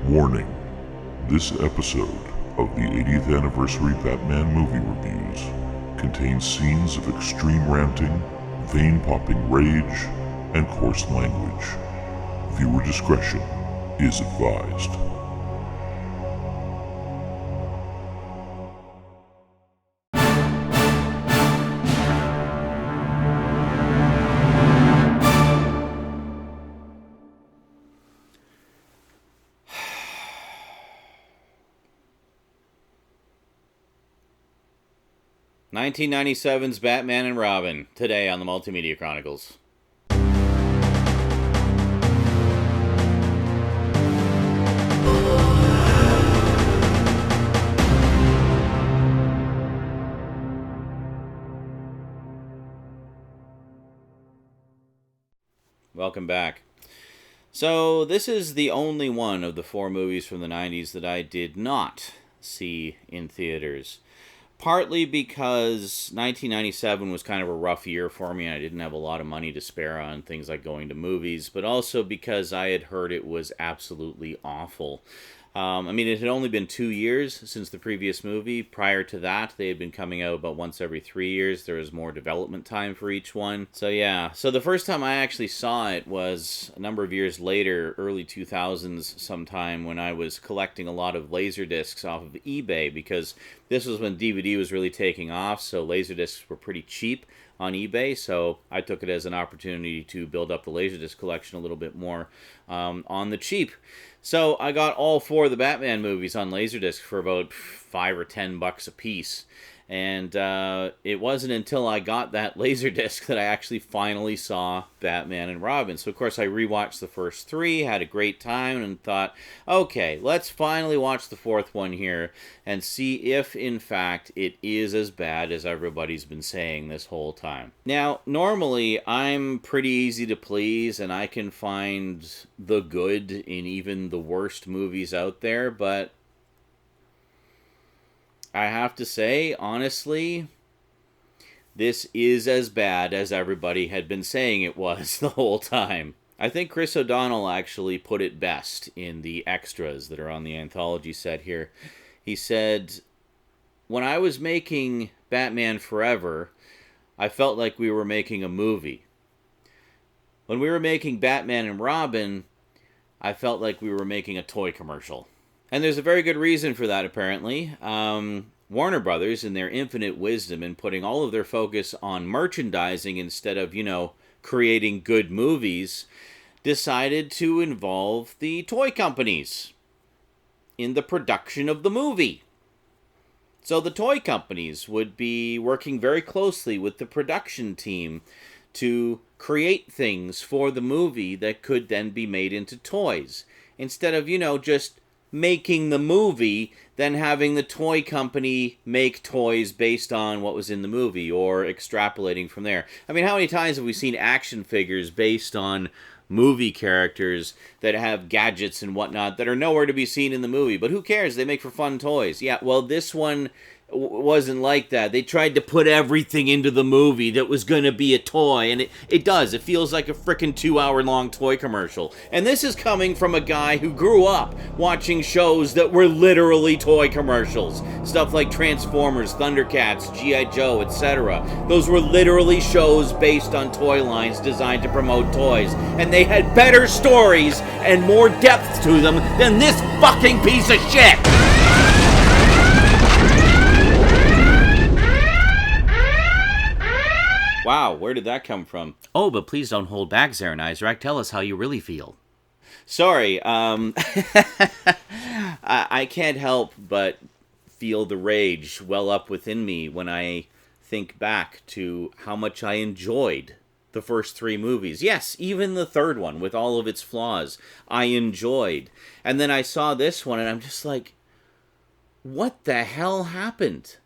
Warning, this episode of the 80th Anniversary Batman movie reviews contains scenes of extreme ranting, vein-popping rage, and coarse language. Viewer discretion is advised. (1997's) Batman and Robin, today on the Multimedia Chronicles. Welcome back. So, this is the only one of the four movies from the 90s that I did not see in theaters. Partly because 1997 was kind of a rough year for me and I didn't have a lot of money to spare on things like going to movies, but also because I had heard it was absolutely awful. It had only been 2 years since the previous movie. Prior to that, they had been coming out about once every 3 years. There was more development time for each one. So yeah, so the first time I actually saw it was a number of years later, early 2000s sometime, when I was collecting a lot of Laserdiscs off of eBay, because this was when DVD was really taking off, so Laserdiscs were pretty cheap on eBay, so I took it as an opportunity to build up the Laserdisc collection a little bit more on the cheap. So I got all four of the Batman movies on Laserdisc for about $5 or $10 a piece. And it wasn't until I got that Laserdisc that I actually finally saw Batman and Robin. So, of course, I rewatched the first three, had a great time, and thought, okay, let's finally watch the fourth one here and see if, in fact, it is as bad as everybody's been saying this whole time. Now, normally, I'm pretty easy to please, and I can find the good in even the worst movies out there, but I have to say, honestly, this is as bad as everybody had been saying it was the whole time. I think Chris O'Donnell actually put it best in the extras that are on the anthology set here. He said, when I was making Batman Forever, I felt like we were making a movie. When we were making Batman and Robin, I felt like we were making a toy commercial. And there's a very good reason for that, apparently. Warner Brothers, in their infinite wisdom in putting all of their focus on merchandising instead of, creating good movies, decided to involve the toy companies in the production of the movie. So the toy companies would be working very closely with the production team to create things for the movie that could then be made into toys. Instead of, just making the movie, then having the toy company make toys based on what was in the movie, or extrapolating from there. I mean, how many times have we seen action figures based on movie characters that have gadgets and whatnot that are nowhere to be seen in the movie? But who cares? They make for fun toys. Yeah, well, this one wasn't like that. They tried to put everything into the movie that was going to be a toy, and it does. It feels like a frickin' 2-hour-long toy commercial. And this is coming from a guy who grew up watching shows that were literally toy commercials. Stuff like Transformers, Thundercats, G.I. Joe, etc. Those were literally shows based on toy lines designed to promote toys. And they had better stories and more depth to them than this fucking piece of shit! Wow, where did that come from? Oh, but please don't hold back, Zaranizrak. Tell us how you really feel. Sorry, I can't help but feel the rage well up within me when I think back to how much I enjoyed the first three movies. Yes, even the third one, with all of its flaws, I enjoyed. And then I saw this one, and I'm just like, what the hell happened?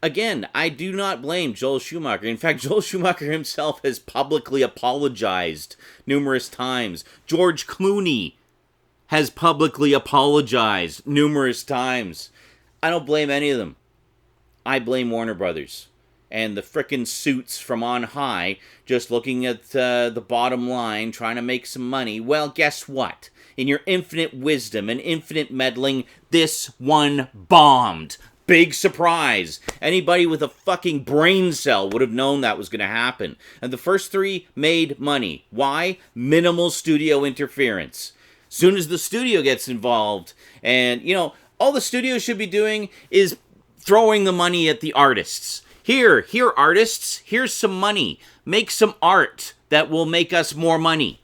Again, I do not blame Joel Schumacher. In fact, Joel Schumacher himself has publicly apologized numerous times. George Clooney has publicly apologized numerous times. I don't blame any of them. I blame Warner Brothers and the frickin' suits from on high just looking at the bottom line, trying to make some money. Well, guess what? in your infinite wisdom and infinite meddling, this one bombed. Big surprise. Anybody with a fucking brain cell would have known that was going to happen. And the first 3 made money. Why? Minimal studio interference. Soon as the studio gets involved, and, all the studio should be doing is throwing the money at the artists. Here, artists, here's some money. Make some art that will make us more money.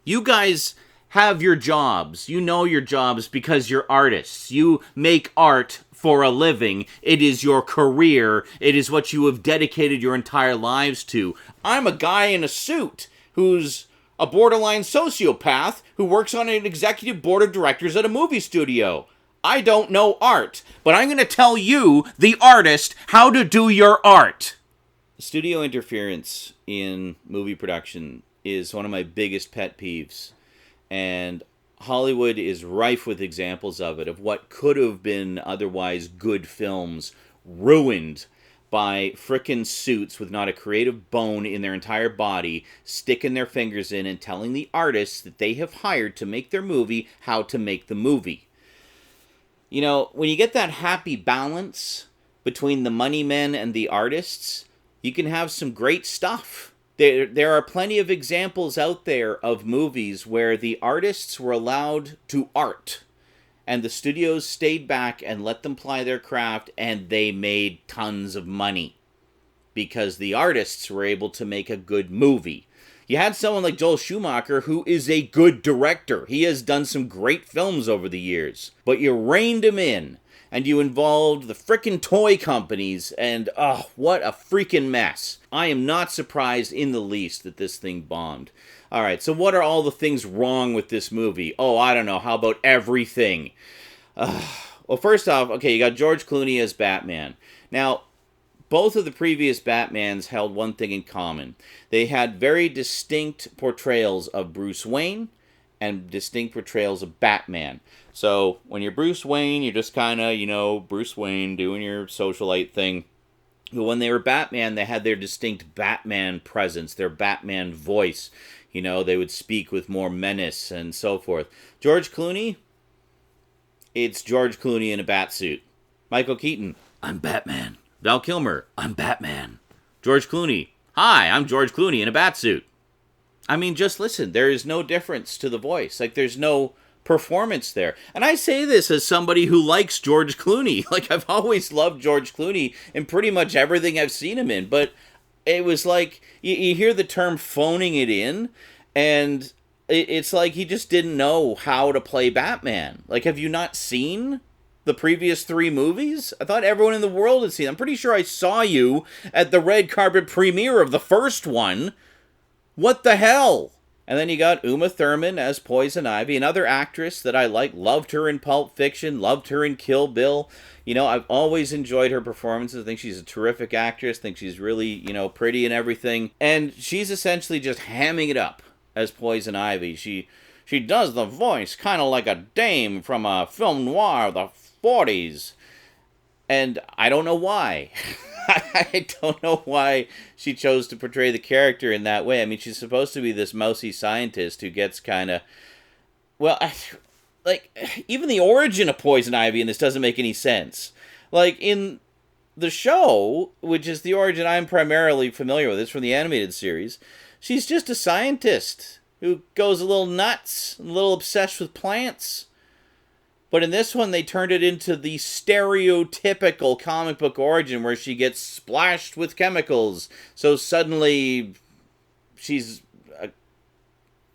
You guys have your jobs. You know your jobs because you're artists. You make art for a living. It is your career. It is what you have dedicated your entire lives to. I'm a guy in a suit who's a borderline sociopath who works on an executive board of directors at a movie studio. I don't know art, but I'm going to tell you, the artist, how to do your art. Studio interference in movie production is one of my biggest pet peeves. And Hollywood is rife with examples of it, of what could have been otherwise good films ruined by frickin' suits with not a creative bone in their entire body, sticking their fingers in and telling the artists that they have hired to make their movie how to make the movie. When you get that happy balance between the money men and the artists, you can have some great stuff. There are plenty of examples out there of movies where the artists were allowed to art, and the studios stayed back and let them ply their craft, and they made tons of money because the artists were able to make a good movie. You had someone like Joel Schumacher, who is a good director. He has done some great films over the years. But you reined him in, and you involved the frickin' toy companies, and what a freaking mess. I am not surprised in the least that this thing bombed. Alright, so what are all the things wrong with this movie? I don't know. How about everything? Well, first off, okay, you got George Clooney as Batman. Now, both of the previous Batmans held one thing in common. They had very distinct portrayals of Bruce Wayne and distinct portrayals of Batman. So, when you're Bruce Wayne, you're just kind of, Bruce Wayne doing your socialite thing. But when they were Batman, they had their distinct Batman presence, their Batman voice. They would speak with more menace and so forth. George Clooney, it's George Clooney in a batsuit. Michael Keaton, I'm Batman. Val Kilmer, I'm Batman. George Clooney, hi, I'm George Clooney in a batsuit. I mean, just listen, there is no difference to the voice. There's no performance there. And I say this as somebody who likes George Clooney. I've always loved George Clooney in pretty much everything I've seen him in. But it was you hear the term phoning it in, and it's like he just didn't know how to play Batman. Have you not seen the previous 3 movies? I thought everyone in the world had seen them. I'm pretty sure I saw you at the red carpet premiere of the first one. What the hell? And then you got Uma Thurman as Poison Ivy, another actress that I like. Loved her in Pulp Fiction, loved her in Kill Bill. I've always enjoyed her performances. I think she's a terrific actress. I think she's really, pretty and everything. And she's essentially just hamming it up as Poison Ivy. She does the voice kind of like a dame from a film noir of the 40s. And I don't know why. I don't know why she chose to portray the character in that way. I mean, she's supposed to be this mousy scientist who gets kind of... Well, even the origin of Poison Ivy in this doesn't make any sense. In the show, which is the origin I'm primarily familiar with, it's from the animated series, she's just a scientist who goes a little nuts, a little obsessed with plants. But in this one, they turned it into the stereotypical comic book origin where she gets splashed with chemicals. So suddenly, she's...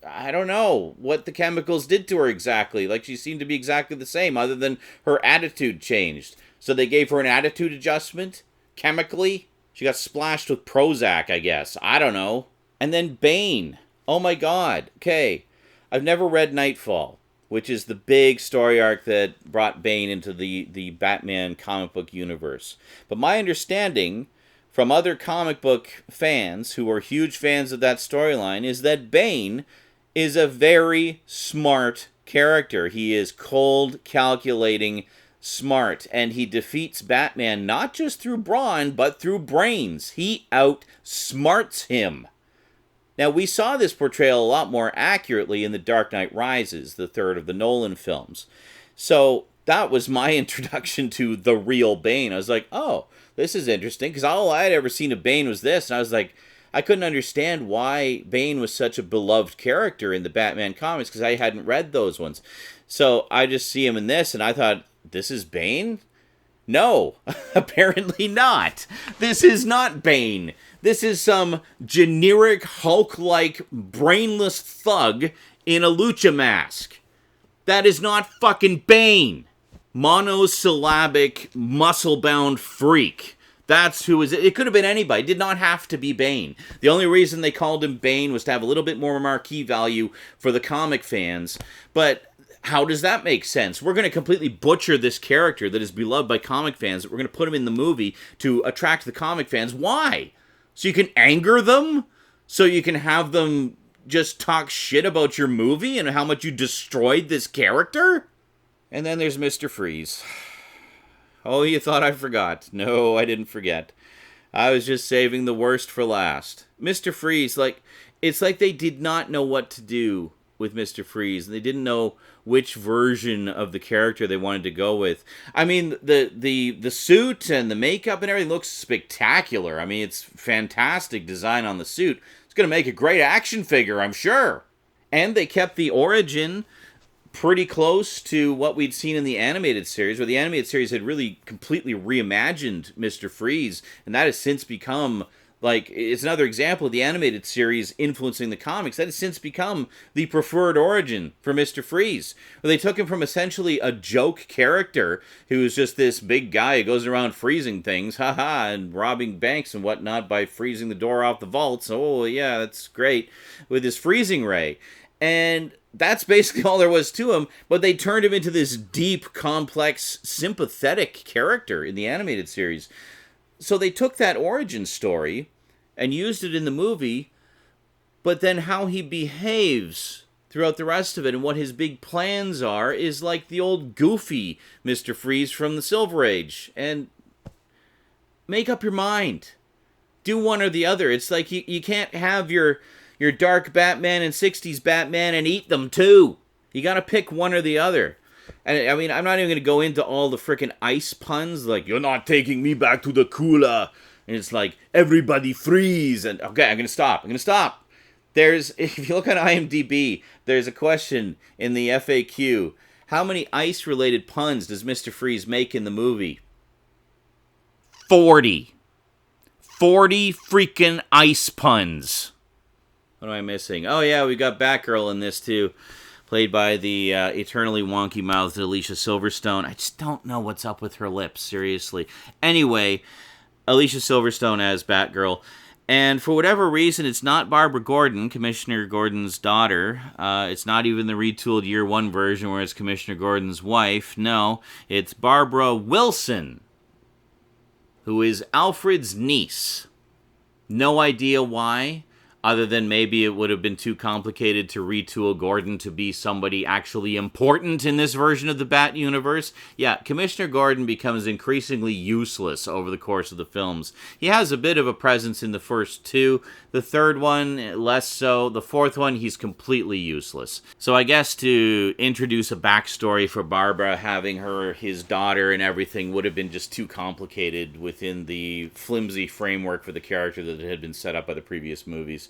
I don't know what the chemicals did to her exactly. She seemed to be exactly the same, other than her attitude changed. So they gave her an attitude adjustment, chemically. She got splashed with Prozac, I guess. I don't know. And then Bane. Oh my god. Okay. I've never read Nightfall, which is the big story arc that brought Bane into the Batman comic book universe. But my understanding from other comic book fans who are huge fans of that storyline is that Bane is a very smart character. He is cold, calculating, smart, and he defeats Batman not just through brawn, but through brains. He outsmarts him. Now, we saw this portrayal a lot more accurately in The Dark Knight Rises, the third of the Nolan films. So that was my introduction to the real Bane. I was like, oh, this is interesting, because all I had ever seen of Bane was this, and I was like, I couldn't understand why Bane was such a beloved character in the Batman comics, because I hadn't read those ones. So I just see him in this, and I thought, this is Bane? No, apparently not. This is not Bane. This is some generic Hulk-like brainless thug in a lucha mask. That is not fucking Bane. Monosyllabic, muscle-bound freak. That's who is it. It could have been anybody. It did not have to be Bane. The only reason they called him Bane was to have a little bit more marquee value for the comic fans. But how does that make sense? We're going to completely butcher this character that is beloved by comic fans. We're going to put him in the movie to attract the comic fans. Why? So you can anger them? So you can have them just talk shit about your movie and how much you destroyed this character? And then there's Mr. Freeze. Oh, you thought I forgot. No, I didn't forget. I was just saving the worst for last. Mr. Freeze, it's like they did not know what to do with Mr. Freeze. They didn't know which version of the character they wanted to go with. I mean, the suit and the makeup and everything looks spectacular. I mean, it's fantastic design on the suit. It's going to make a great action figure, I'm sure. And they kept the origin pretty close to what we'd seen in the animated series, where the animated series had really completely reimagined Mr. Freeze, and that has since become, it's another example of the animated series influencing the comics. That has since become the preferred origin for Mr. Freeze, where they took him from essentially a joke character who was just this big guy who goes around freezing things, haha, and robbing banks and whatnot by freezing the door off the vaults. Oh, yeah, that's great, with his freezing ray. And that's basically all there was to him, but they turned him into this deep, complex, sympathetic character in the animated series. So they took that origin story and used it in the movie, but then how he behaves throughout the rest of it and what his big plans are is like the old goofy Mr. Freeze from the Silver Age. And make up your mind. Do one or the other. It's like you can't have your dark Batman and 60s Batman and eat them too. You gotta pick one or the other. And I mean, I'm not even gonna go into all the frickin' ice puns, like, you're not taking me back to the cooler. And it's like, everybody freeze. And okay, I'm gonna stop. If you look on IMDb, there's a question in the FAQ. How many ice-related puns does Mr. Freeze make in the movie? 40. 40 freaking ice puns. What am I missing? Oh, yeah, we got Batgirl in this, too. Played by the eternally wonky-mouthed Alicia Silverstone. I just don't know what's up with her lips, seriously. Anyway, Alicia Silverstone as Batgirl. And for whatever reason, it's not Barbara Gordon, Commissioner Gordon's daughter. It's not even the retooled Year One version where it's Commissioner Gordon's wife. No, it's Barbara Wilson, who is Alfred's niece. No idea why, other than maybe it would have been too complicated to retool Gordon to be somebody actually important in this version of the Bat universe. Yeah, Commissioner Gordon becomes increasingly useless over the course of the films. He has a bit of a presence in the first two. The third one, less so. The fourth one, he's completely useless. So I guess to introduce a backstory for Barbara, having her his daughter and everything would have been just too complicated within the flimsy framework for the character that had been set up by the previous movies.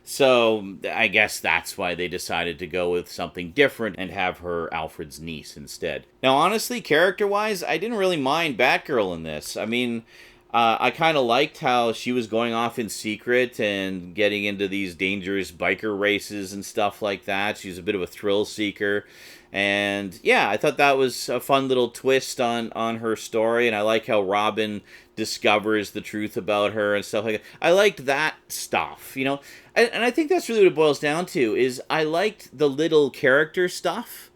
So I guess that's why they decided to go with something different and have her Alfred's niece instead. Now, honestly, character-wise, I didn't really mind Batgirl in this. I mean, I kind of liked how she was going off in secret and getting into these dangerous biker races and stuff like that. She's a bit of a thrill seeker. And yeah, I thought that was a fun little twist on her story. And I like how Robin discovers the truth about her and stuff like that. I liked that stuff, you know. And I think that's really what it boils down to, is I liked the little character stuff.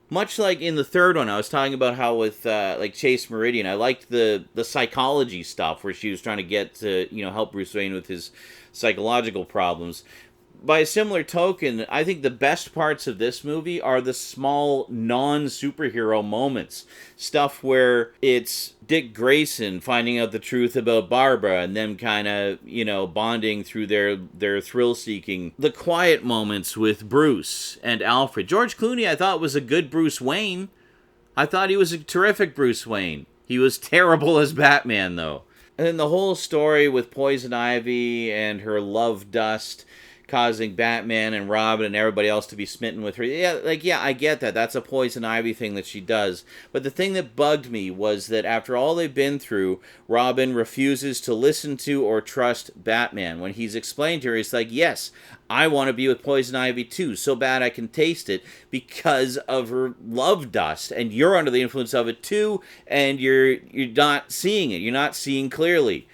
Much like in the third one, I was talking about how with like Chase Meridian, I liked the psychology stuff where she was trying to get to, you know, help Bruce Wayne with his psychological problems. by a similar token, I think the best parts of this movie are the small non-superhero moments. Stuff where it's Dick Grayson finding out the truth about Barbara and them kind of, bonding through their thrill-seeking. The quiet moments with Bruce and Alfred. George Clooney, I thought, was a good Bruce Wayne. I thought he was a terrific Bruce Wayne. He was terrible as Batman, though. And then the whole story with Poison Ivy and her love dust causing Batman and Robin and everybody else to be smitten with her. Yeah, I get that. That's a Poison Ivy thing that she does. But the thing that bugged me was that after all they've been through, Robin refuses to listen to or trust Batman. When he's explained to her, he's like, yes, I want to be with Poison Ivy too, so bad I can taste it because of her love dust, and you're under the influence of it too, and you're not seeing it. You're not seeing clearly.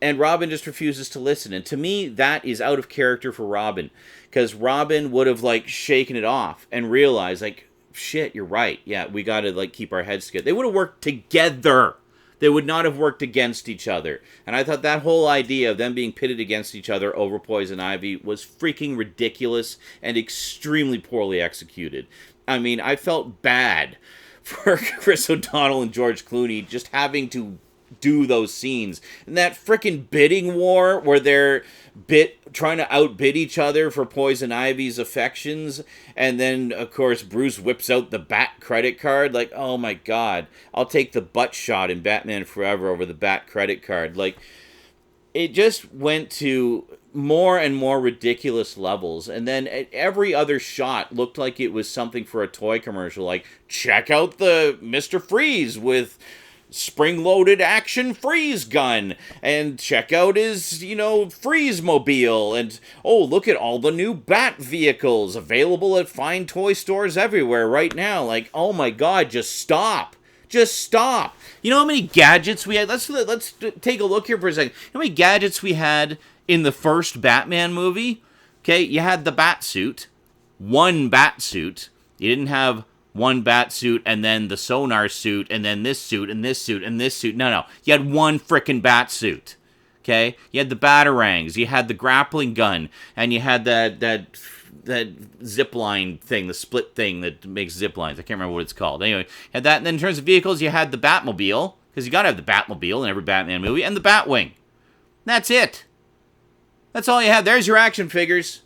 And Robin just refuses to listen. And to me, that is out of character for Robin. Because Robin would have, shaken it off and realized, shit, you're right. Yeah, we got to, keep our heads together. They would have worked together. They would not have worked against each other. And I thought that whole idea of them being pitted against each other over Poison Ivy was freaking ridiculous and extremely poorly executed. I mean, I felt bad for Chris O'Donnell and George Clooney just having to do those scenes. And that frickin' bidding war where they're trying to outbid each other for Poison Ivy's affections, and then of course Bruce whips out the Bat credit card. Oh my god, I'll take the butt shot in Batman Forever over the Bat credit card. It just went to more and more ridiculous levels, and then every other shot looked like it was something for a toy commercial, check out the Mr. Freeze with spring-loaded action freeze gun, and check out his, freeze mobile, and look at all the new Bat vehicles available at fine toy stores everywhere right now. Oh my god, just stop. Just stop. You know how many gadgets we had? Let's take a look here for a second. How many gadgets we had in the first Batman movie? Okay, you had the bat suit, one bat suit. You didn't have one bat suit and then the sonar suit and then this suit and this suit and this suit. No. You had one frickin' bat suit. Okay? You had the batarangs, you had the grappling gun, and you had that zip line thing, the split thing that makes zip lines. I can't remember what it's called. Anyway, you had that, and then in terms of vehicles, you had the Batmobile, because you gotta have the Batmobile in every Batman movie, and the Batwing. That's it. That's all you have. There's your action figures.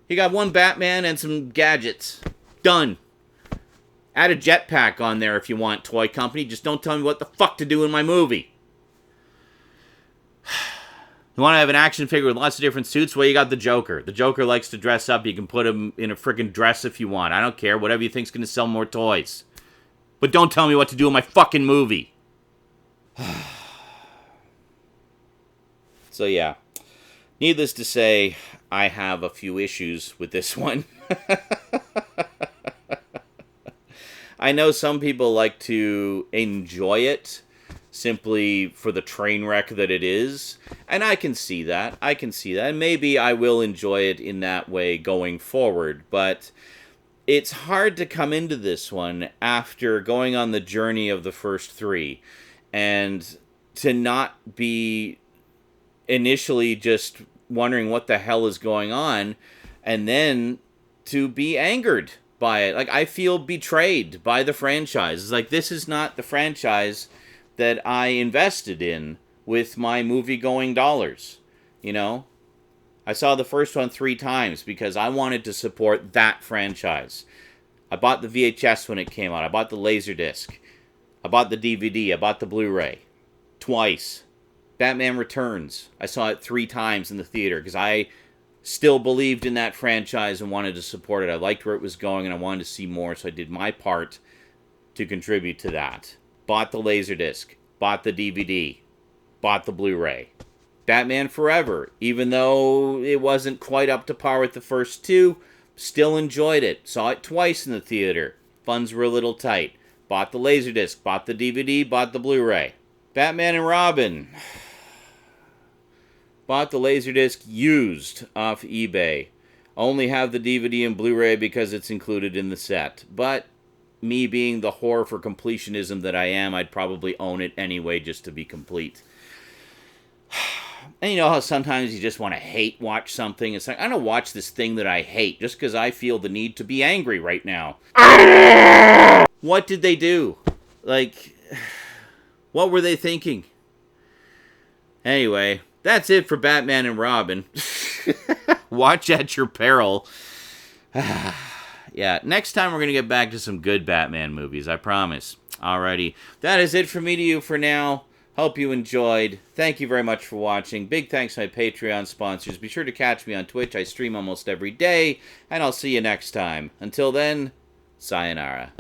You got one Batman and some gadgets. Done. Add a jetpack on there if you want, toy company. Just don't tell me what the fuck to do in my movie. You want to have an action figure with lots of different suits? Well, you got the Joker. The Joker likes to dress up. You can put him in a freaking dress if you want. I don't care. Whatever you think's going to sell more toys. But don't tell me what to do in my fucking movie. So, yeah. Needless to say, I have a few issues with this one. I know some people like to enjoy it simply for the train wreck that it is, and I can see that. And maybe I will enjoy it in that way going forward, but it's hard to come into this one after going on the journey of the first three and to not be initially just wondering what the hell is going on, and then to be angered by it. I feel betrayed by the franchise. It's this is not the franchise that I invested in with my movie-going dollars. I saw the first one 3 times because I wanted to support that franchise. I bought the VHS when it came out. I bought the Laserdisc. I bought the DVD. I bought the Blu-ray. Twice. Batman Returns. I saw it 3 times in the theater because I still believed in that franchise and wanted to support it. I liked where it was going and I wanted to see more, so I did my part to contribute to that. Bought the Laserdisc. Bought the DVD. Bought the Blu-ray. Batman Forever, even though it wasn't quite up to par with the first 2, still enjoyed it. Saw it twice in the theater. Funds were a little tight. Bought the Laserdisc. Bought the DVD. Bought the Blu-ray. Batman and Robin. Bought the Laserdisc used off eBay. Only have the DVD and Blu-ray because it's included in the set. But me being the whore for completionism that I am, I'd probably own it anyway just to be complete. And you know how sometimes you just want to hate watch something? It's like, I'm going to watch this thing that I hate just because I feel the need to be angry right now. What did they do? Like, what were they thinking? Anyway, that's it for Batman and Robin. Watch at your peril. Yeah, next time we're going to get back to some good Batman movies, I promise. Alrighty, that is it from me to you for now. Hope you enjoyed. Thank you very much for watching. Big thanks to my Patreon sponsors. Be sure to catch me on Twitch. I stream almost every day, and I'll see you next time. Until then, sayonara.